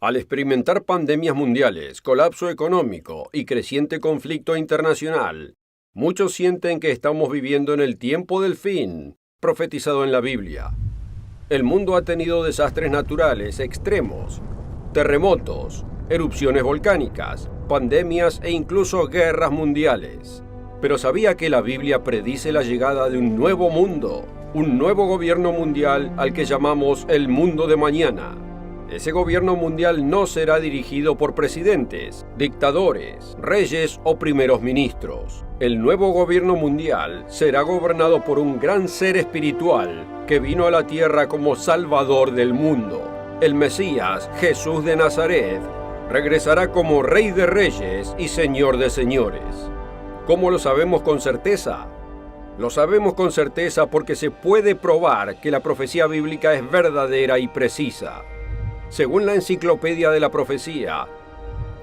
Al experimentar pandemias mundiales, colapso económico y creciente conflicto internacional, muchos sienten que estamos viviendo en el tiempo del fin, profetizado en la Biblia. El mundo ha tenido desastres naturales extremos, terremotos, erupciones volcánicas, pandemias e incluso guerras mundiales. Pero ¿sabía que la Biblia predice la llegada de un nuevo mundo, un nuevo gobierno mundial al que llamamos el mundo de mañana? Ese gobierno mundial no será dirigido por presidentes, dictadores, reyes o primeros ministros. El nuevo gobierno mundial será gobernado por un gran ser espiritual que vino a la tierra como Salvador del mundo. El Mesías, Jesús de Nazaret, regresará como Rey de Reyes y Señor de Señores. ¿Cómo lo sabemos con certeza? Lo sabemos con certeza porque se puede probar que la profecía bíblica es verdadera y precisa. Según la Enciclopedia de la Profecía,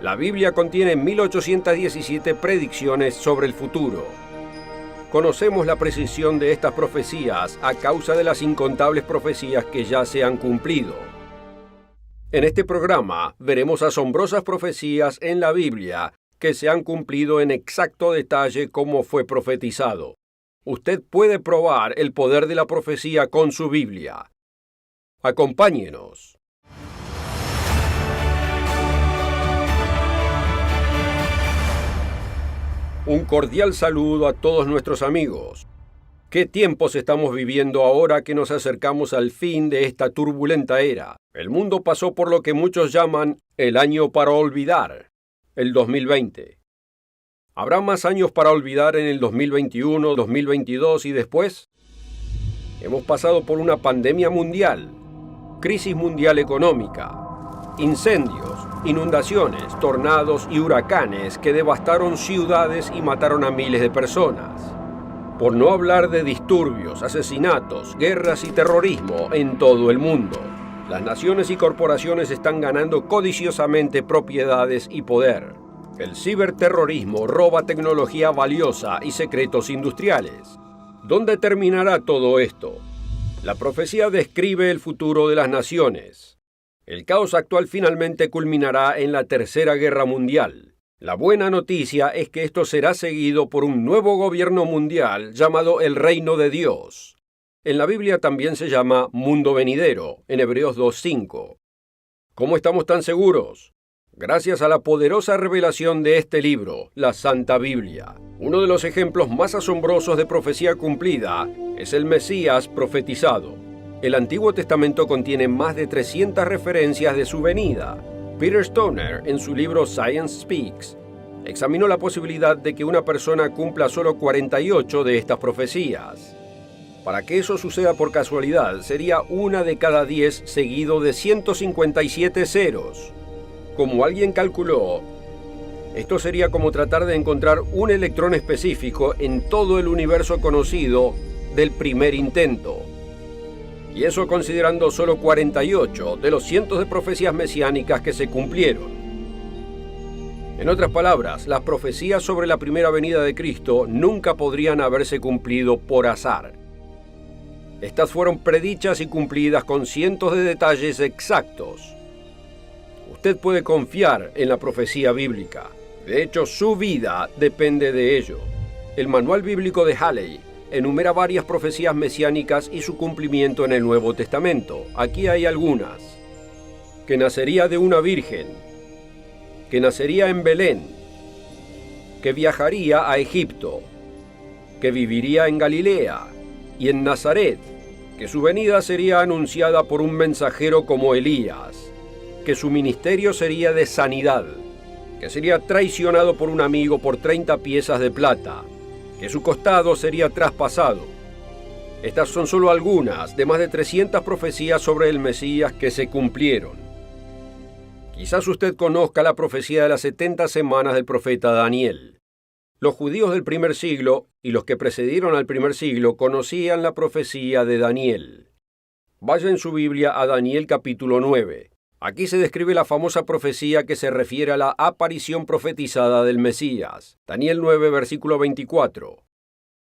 la Biblia contiene 1817 predicciones sobre el futuro. Conocemos la precisión de estas profecías a causa de las incontables profecías que ya se han cumplido. En este programa veremos asombrosas profecías en la Biblia que se han cumplido en exacto detalle como fue profetizado. Usted puede probar el poder de la profecía con su Biblia. Acompáñenos. Un cordial saludo a todos nuestros amigos. ¿Qué tiempos estamos viviendo ahora que nos acercamos al fin de esta turbulenta era? El mundo pasó por lo que muchos llaman el año para olvidar, el 2020. ¿Habrá más años para olvidar en el 2021, 2022 y después? Hemos pasado por una pandemia mundial, crisis mundial económica, incendios, inundaciones, tornados y huracanes que devastaron ciudades y mataron a miles de personas. Por no hablar de disturbios, asesinatos, guerras y terrorismo en todo el mundo. Las naciones y corporaciones están ganando codiciosamente propiedades y poder. El ciberterrorismo roba tecnología valiosa y secretos industriales. ¿Dónde terminará todo esto? La profecía describe el futuro de las naciones. El caos actual finalmente culminará en la Tercera Guerra Mundial. La buena noticia es que esto será seguido por un nuevo gobierno mundial llamado el Reino de Dios. En la Biblia también se llama mundo venidero, en Hebreos 2:5. ¿Cómo estamos tan seguros? Gracias a la poderosa revelación de este libro, la Santa Biblia. Uno de los ejemplos más asombrosos de profecía cumplida es el Mesías profetizado. El Antiguo Testamento contiene más de 300 referencias de su venida. Peter Stoner, en su libro Science Speaks, examinó la posibilidad de que una persona cumpla solo 48 de estas profecías. Para que eso suceda por casualidad, sería una de cada 10 seguido de 157 ceros. Como alguien calculó, esto sería como tratar de encontrar un electrón específico en todo el universo conocido del primer intento. Y eso considerando solo 48 de los cientos de profecías mesiánicas que se cumplieron. En otras palabras, las profecías sobre la primera venida de Cristo nunca podrían haberse cumplido por azar. Estas fueron predichas y cumplidas con cientos de detalles exactos. Usted puede confiar en la profecía bíblica. De hecho, su vida depende de ello. El Manual Bíblico de Halley enumera varias profecías mesiánicas y su cumplimiento en el Nuevo Testamento. Aquí hay algunas. Que nacería de una virgen. Que nacería en Belén. Que viajaría a Egipto. Que viviría en Galilea y en Nazaret. Que su venida sería anunciada por un mensajero como Elías. Que su ministerio sería de sanidad. Que sería traicionado por un amigo por 30 piezas de plata. Que su costado sería traspasado. Estas son solo algunas de más de 300 profecías sobre el Mesías que se cumplieron. Quizás usted conozca la profecía de las 70 semanas del profeta Daniel. Los judíos del primer siglo y los que precedieron al primer siglo conocían la profecía de Daniel. Vaya en su Biblia a Daniel capítulo 9. Aquí se describe la famosa profecía que se refiere a la aparición profetizada del Mesías. Daniel 9, versículo 24.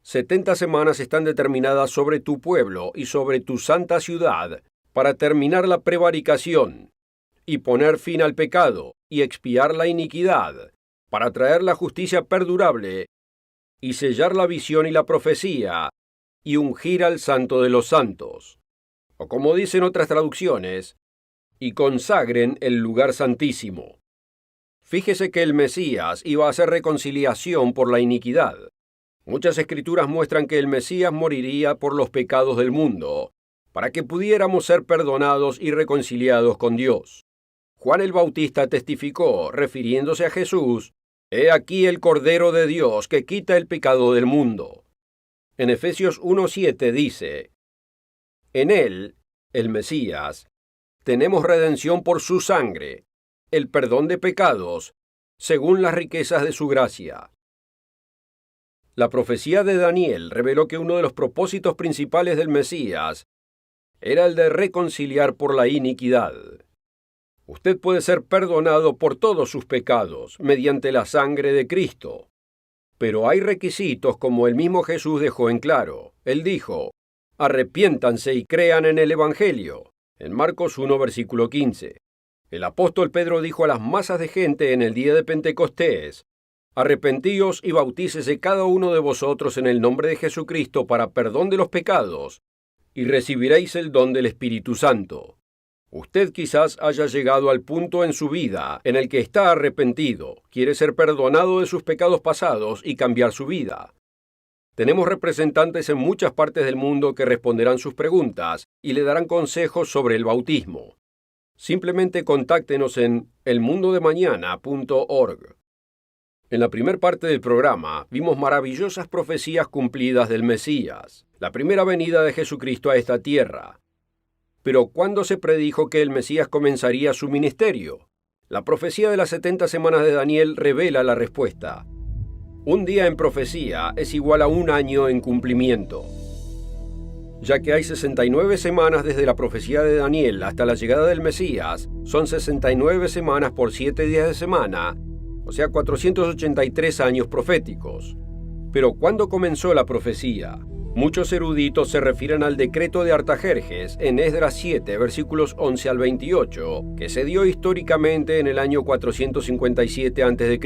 70 semanas están determinadas sobre tu pueblo y sobre tu santa ciudad para terminar la prevaricación y poner fin al pecado y expiar la iniquidad, para traer la justicia perdurable y sellar la visión y la profecía y ungir al Santo de los Santos. O como dicen otras traducciones, y consagren el lugar santísimo. Fíjese que el Mesías iba a hacer reconciliación por la iniquidad. Muchas escrituras muestran que el Mesías moriría por los pecados del mundo, para que pudiéramos ser perdonados y reconciliados con Dios. Juan el Bautista testificó, refiriéndose a Jesús, «He aquí el Cordero de Dios que quita el pecado del mundo». En Efesios 1:7 dice, «En él, el Mesías, tenemos redención por su sangre, el perdón de pecados, según las riquezas de su gracia». La profecía de Daniel reveló que uno de los propósitos principales del Mesías era el de reconciliar por la iniquidad. Usted puede ser perdonado por todos sus pecados mediante la sangre de Cristo. Pero hay requisitos como el mismo Jesús dejó en claro. Él dijo, arrepiéntanse y crean en el Evangelio, en Marcos 1, versículo 15. El apóstol Pedro dijo a las masas de gente en el día de Pentecostés, arrepentíos y bautícese cada uno de vosotros en el nombre de Jesucristo para perdón de los pecados, y recibiréis el don del Espíritu Santo. Usted quizás haya llegado al punto en su vida en el que está arrepentido, quiere ser perdonado de sus pecados pasados y cambiar su vida. Tenemos representantes en muchas partes del mundo que responderán sus preguntas y le darán consejos sobre el bautismo. Simplemente contáctenos en elmundodemañana.org. En la primera parte del programa vimos maravillosas profecías cumplidas del Mesías, la primera venida de Jesucristo a esta tierra. Pero ¿cuándo se predijo que el Mesías comenzaría su ministerio? La profecía de las 70 semanas de Daniel revela la respuesta. Un día en profecía es igual a un año en cumplimiento. Ya que hay 69 semanas desde la profecía de Daniel hasta la llegada del Mesías, son 69 semanas por 7 días de semana, o sea 483 años proféticos. Pero ¿cuándo comenzó la profecía? Muchos eruditos se refieren al decreto de Artajerjes en Esdras 7, versículos 11 al 28, que se dio históricamente en el año 457 a.C.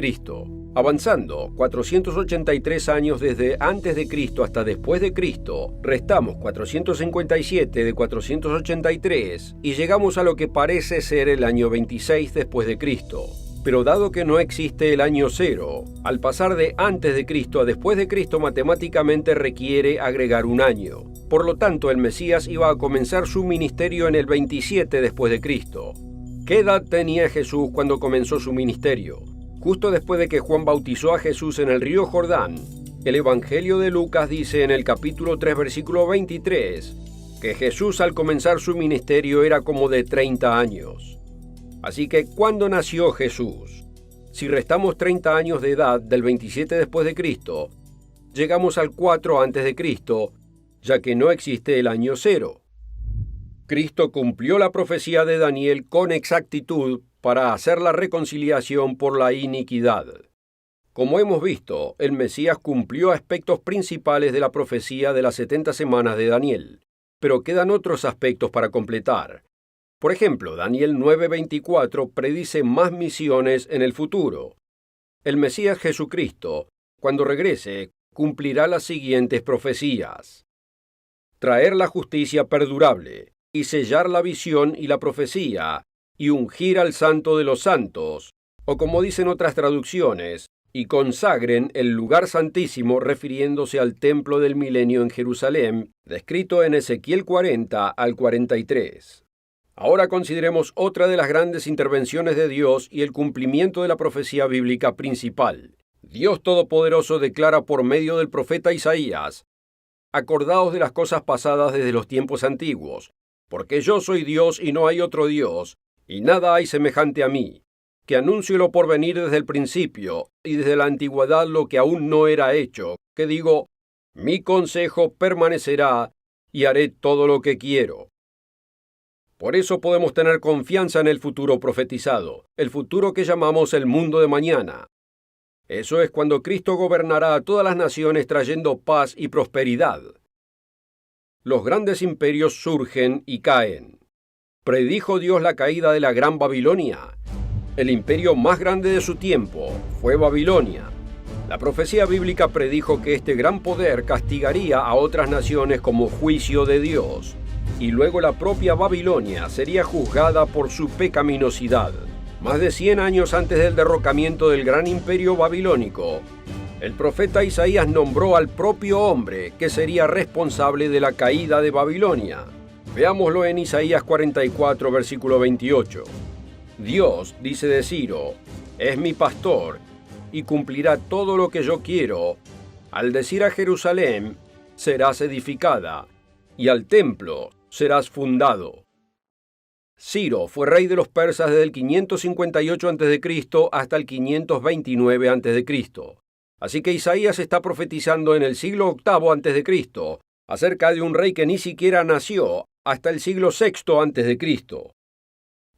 Avanzando 483 años desde antes de Cristo hasta después de Cristo, restamos 457 de 483 y llegamos a lo que parece ser el año 26 después de Cristo. Pero dado que no existe el año cero, al pasar de antes de Cristo a después de Cristo matemáticamente requiere agregar un año. Por lo tanto, el Mesías iba a comenzar su ministerio en el 27 después de Cristo. ¿Qué edad tenía Jesús cuando comenzó su ministerio? Justo después de que Juan bautizó a Jesús en el río Jordán, el Evangelio de Lucas dice en el capítulo 3, versículo 23, que Jesús al comenzar su ministerio era como de 30 años. Así que, ¿cuándo nació Jesús? Si restamos 30 años de edad del 27 después de Cristo, llegamos al 4 antes de Cristo, ya que no existe el año cero. Cristo cumplió la profecía de Daniel con exactitud para hacer la reconciliación por la iniquidad. Como hemos visto, el Mesías cumplió aspectos principales de la profecía de las 70 semanas de Daniel, pero quedan otros aspectos para completar. Por ejemplo, Daniel 9:24 predice más misiones en el futuro. El Mesías Jesucristo, cuando regrese, cumplirá las siguientes profecías: traer la justicia perdurable, y sellar la visión y la profecía, y ungir al Santo de los Santos, o como dicen otras traducciones, y consagren el lugar santísimo refiriéndose al templo del milenio en Jerusalén, descrito en Ezequiel 40 al 43. Ahora consideremos otra de las grandes intervenciones de Dios y el cumplimiento de la profecía bíblica principal. Dios Todopoderoso declara por medio del profeta Isaías: acordaos de las cosas pasadas desde los tiempos antiguos, porque yo soy Dios y no hay otro Dios, y nada hay semejante a mí, que anuncio lo porvenir desde el principio, y desde la antigüedad lo que aún no era hecho, que digo, mi consejo permanecerá, y haré todo lo que quiero. Por eso podemos tener confianza en el futuro profetizado, el futuro que llamamos el mundo de mañana. Eso es cuando Cristo gobernará a todas las naciones trayendo paz y prosperidad. Los grandes imperios surgen y caen. ¿Predijo Dios la caída de la Gran Babilonia? El imperio más grande de su tiempo fue Babilonia. La profecía bíblica predijo que este gran poder castigaría a otras naciones como juicio de Dios, y luego la propia Babilonia sería juzgada por su pecaminosidad. Más de 100 años antes del derrocamiento del gran imperio babilónico, el profeta Isaías nombró al propio hombre que sería responsable de la caída de Babilonia. Veámoslo en Isaías 44, versículo 28. Dios dice de Ciro: es mi pastor y cumplirá todo lo que yo quiero. Al decir a Jerusalén: serás edificada, y al templo serás fundado. Ciro fue rey de los persas desde el 558 a.C. hasta el 529 a.C. Así que Isaías está profetizando en el siglo VIII a.C. acerca de un rey que ni siquiera nació hasta el siglo VI a.C.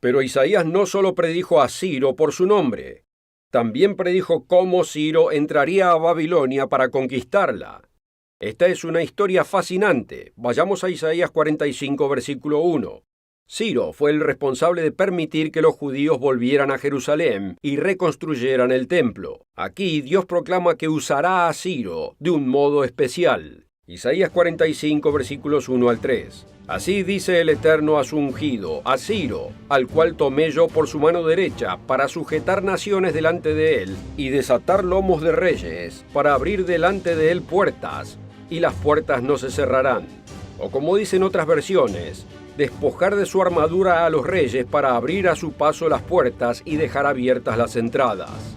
Pero Isaías no solo predijo a Ciro por su nombre, también predijo cómo Ciro entraría a Babilonia para conquistarla. Esta es una historia fascinante. Vayamos a Isaías 45, versículo 1. Ciro fue el responsable de permitir que los judíos volvieran a Jerusalén y reconstruyeran el templo. Aquí Dios proclama que usará a Ciro de un modo especial. Isaías 45, versículos 1 al 3. Así dice el Eterno a su ungido, a Ciro, al cual tomé yo por su mano derecha, para sujetar naciones delante de él, y desatar lomos de reyes, para abrir delante de él puertas, y las puertas no se cerrarán. O como dicen otras versiones, despojar de su armadura a los reyes para abrir a su paso las puertas y dejar abiertas las entradas.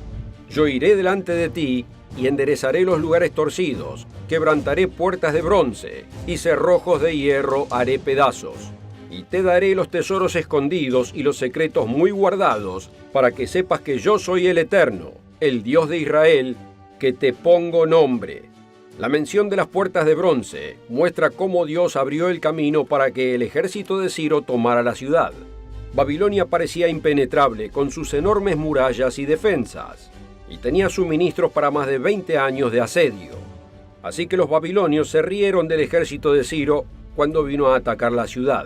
Yo iré delante de ti y enderezaré los lugares torcidos, quebrantaré puertas de bronce, y cerrojos de hierro haré pedazos. Y te daré los tesoros escondidos y los secretos muy guardados, para que sepas que yo soy el Eterno, el Dios de Israel, que te pongo nombre. La mención de las puertas de bronce muestra cómo Dios abrió el camino para que el ejército de Ciro tomara la ciudad. Babilonia parecía impenetrable con sus enormes murallas y defensas, y tenía suministros para más de 20 años de asedio. Así que los babilonios se rieron del ejército de Ciro cuando vino a atacar la ciudad.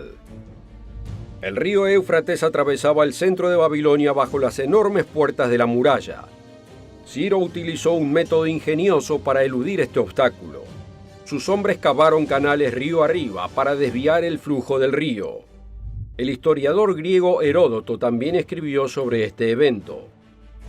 El río Éufrates atravesaba el centro de Babilonia bajo las enormes puertas de la muralla. Ciro utilizó un método ingenioso para eludir este obstáculo. Sus hombres cavaron canales río arriba para desviar el flujo del río. El historiador griego Heródoto también escribió sobre este evento.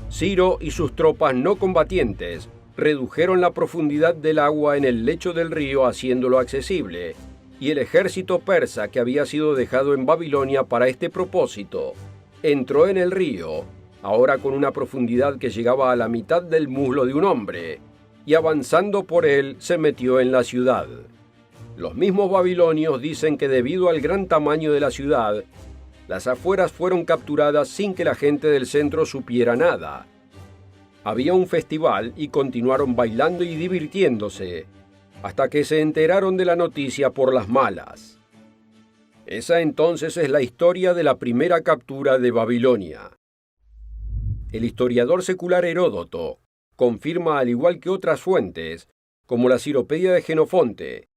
Ciro y sus tropas no combatientes redujeron la profundidad del agua en el lecho del río haciéndolo accesible, y el ejército persa que había sido dejado en Babilonia para este propósito entró en el río, ahora con una profundidad que llegaba a la mitad del muslo de un hombre, y avanzando por él se metió en la ciudad. Los mismos babilonios dicen que debido al gran tamaño de la ciudad, las afueras fueron capturadas sin que la gente del centro supiera nada. Había un festival y continuaron bailando y divirtiéndose, hasta que se enteraron de la noticia por las malas. Esa entonces es la historia de la primera captura de Babilonia. El historiador secular Heródoto confirma, al igual que otras fuentes, como la Ciropedia de Jenofonte,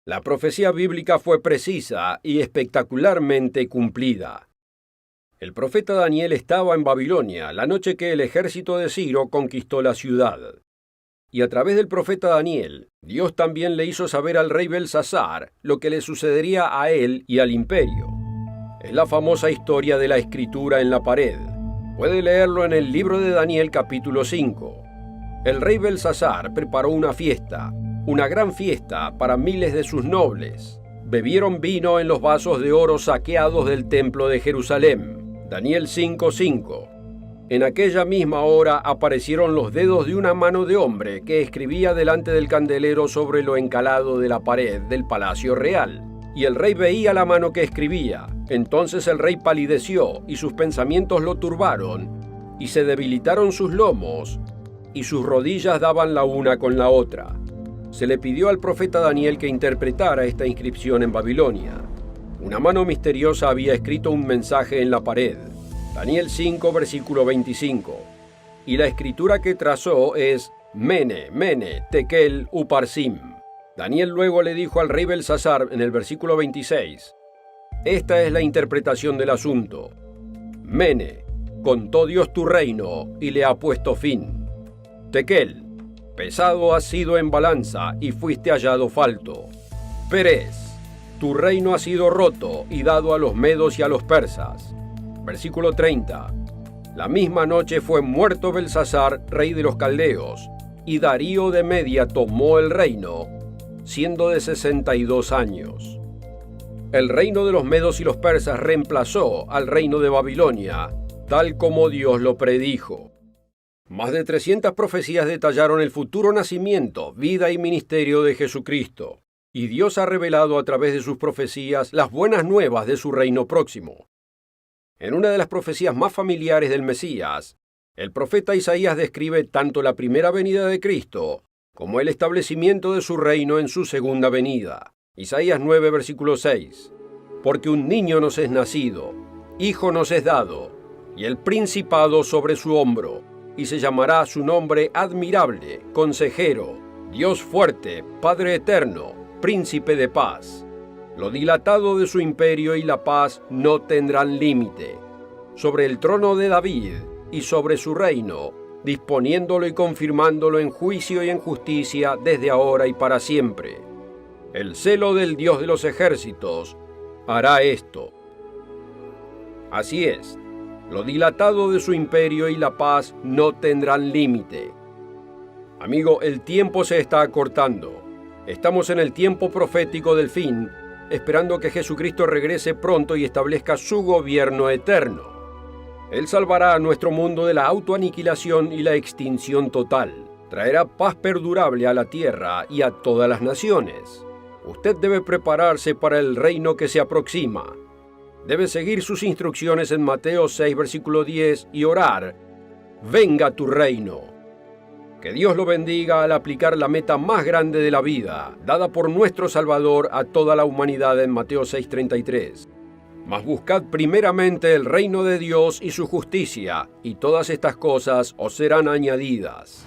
la profecía bíblica fue precisa y espectacularmente cumplida. El profeta Daniel estaba en Babilonia la noche que el ejército de Ciro conquistó la ciudad. Y a través del profeta Daniel, Dios también le hizo saber al rey Belsasar lo que le sucedería a él y al imperio. Es la famosa historia de la escritura en la pared. Puede leerlo en el libro de Daniel capítulo 5. El rey Belsasar preparó una fiesta, una gran fiesta para miles de sus nobles. Bebieron vino en los vasos de oro saqueados del templo de Jerusalén. Daniel 5:5. En aquella misma hora aparecieron los dedos de una mano de hombre que escribía delante del candelero sobre lo encalado de la pared del palacio real. Y el rey veía la mano que escribía. Entonces el rey palideció y sus pensamientos lo turbaron, y se debilitaron sus lomos, y sus rodillas daban la una con la otra. Se le pidió al profeta Daniel que interpretara esta inscripción en Babilonia. Una mano misteriosa había escrito un mensaje en la pared. Daniel 5, versículo 25. Y la escritura que trazó es Mene, Mene, Tekel, Uparsim. Daniel luego le dijo al rey Belsasar en el versículo 26: Esta es la interpretación del asunto. Mene, contó Dios tu reino y le ha puesto fin. Tekel, pesado has sido en balanza y fuiste hallado falto. Pérez, tu reino ha sido roto y dado a los medos y a los persas. Versículo 30. La misma noche fue muerto Belsasar, rey de los caldeos, y Darío de Media tomó el reino, siendo de 62 años. El reino de los medos y los persas reemplazó al reino de Babilonia, tal como Dios lo predijo. Más de 300 profecías detallaron el futuro nacimiento, vida y ministerio de Jesucristo, y Dios ha revelado a través de sus profecías las buenas nuevas de su reino próximo. En una de las profecías más familiares del Mesías, el profeta Isaías describe tanto la primera venida de Cristo como el establecimiento de su reino en su segunda venida. Isaías 9, versículo 6. Porque un niño nos es nacido, hijo nos es dado, y el principado sobre su hombro, y se llamará su nombre admirable, consejero, Dios fuerte, Padre eterno, príncipe de paz. Lo dilatado de su imperio y la paz no tendrán límite. Sobre el trono de David y sobre su reino, disponiéndolo y confirmándolo en juicio y en justicia desde ahora y para siempre. El celo del Dios de los ejércitos hará esto. Así es, lo dilatado de su imperio y la paz no tendrán límite. Amigo, el tiempo se está acortando. Estamos en el tiempo profético del fin, esperando que Jesucristo regrese pronto y establezca su gobierno eterno. Él salvará a nuestro mundo de la autoaniquilación y la extinción total. Traerá paz perdurable a la tierra y a todas las naciones. Usted debe prepararse para el reino que se aproxima. Debe seguir sus instrucciones en Mateo 6, versículo 10 y orar: venga tu reino. Que Dios lo bendiga al aplicar la meta más grande de la vida, dada por nuestro Salvador a toda la humanidad en Mateo 6:33. Mas buscad primeramente el reino de Dios y su justicia, y todas estas cosas os serán añadidas.